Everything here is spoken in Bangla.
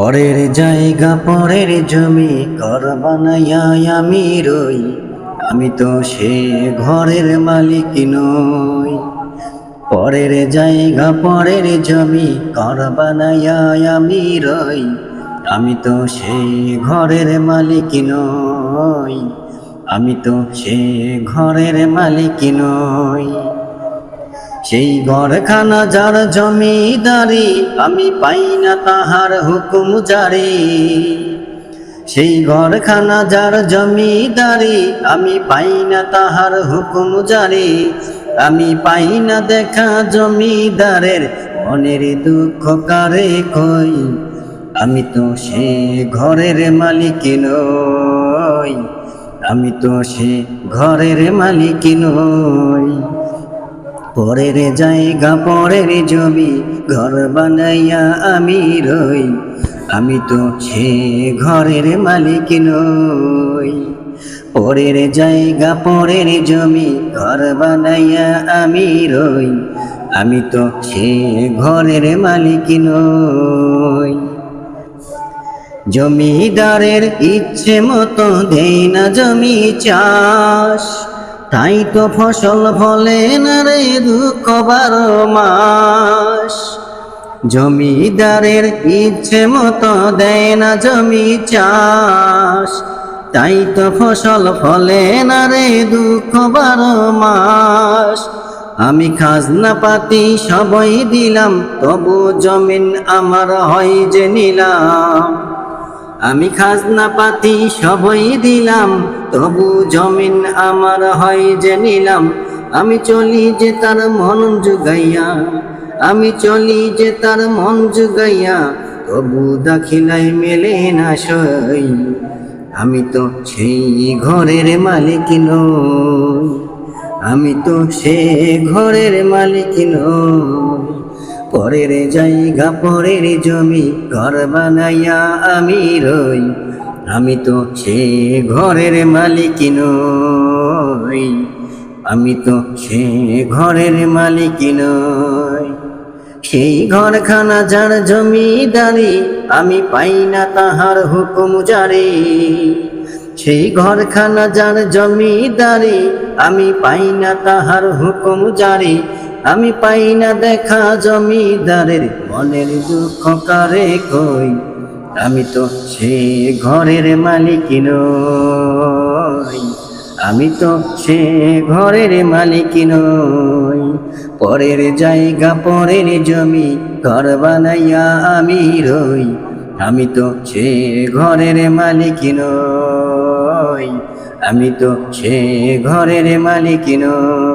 পরের জায়গা পরের জমি ঘর বানাইয়া আমি রই, আমি তো সে ঘরের মালিক নই। পরের জায়গা পরের জমি ঘর বানাইয়া আমি রই, আমি তো সে ঘরের মালিক নই, আমি তো সে ঘরের মালিক নই। সেই ঘরখানা যার জমিদারি, আমি পাই না তাহার হুকুম জারি। সেই ঘরখানা যার জমিদারি, আমি পাই না তাহার হুকুম জারি। আমি পাই না দেখা জমিদারের মনের দুঃখ কারে কই, আমি তো সে ঘরের মালিক নই, আমি তো সে ঘরের মালিক নই। পরের জায়গা পরের জমি ঘর বানাইয়া আমি রই, আমি তো সে ঘরের মালিক নই। পরের জায়গা পরের জমি ঘর বানাইয়া আমি রই, আমি তো সে ঘরের মালিক নই। জমিদারের ইচ্ছে মতো দেই না জমি চাষ, তাই তো ফসল ফলে না রে দুঃখ 12 মাস। জমিদারের ইচ্ছে মতো দেয় না জমি চাষ, তাই তো ফসল ফলে না রে দুঃখ 12 মাস। আমি খাজনা পাতি সবই দিলাম, তবু জমিন আমার হয় যে নিলাম। আমি খাজনা পাতি সবই দিলাম, তবু জমিন আমার হয় যে নিলাম। আমি চলি যে তার মন জুগাইয়া, আমি চলি যে তার মন জুগাইয়া, তবু দাখিলাই মেলে না সই, আমি তো সেই ঘরের মালিক নই, আমি তো সে ঘরের মালিক নই। পরের জায়গা পরের জমি ঘর বানাইয়া আমি রই, আমি তো সে ঘরের মালিক নই, আমি তো সে ঘরের মালিক নই। সেই ঘরখানা যার জমিদারি, আমি পাই না তাহার হুকুম জারি। সেই ঘরখানা যার জমিদারি, আমি পাই না তাহার হুকুম জারি। আমি পাই না দেখা জমিদারের মনের দুঃখ কারে কই, আমি তো সে ঘরের মালিক নই, আমি তো সে ঘরের মালিক নই। পরের জায়গা পরের জমি ঘর বানাইয়া আমি রই, আমি তো সে ঘরের মালিক নই, আমি তো সে ঘরের মালিক নই।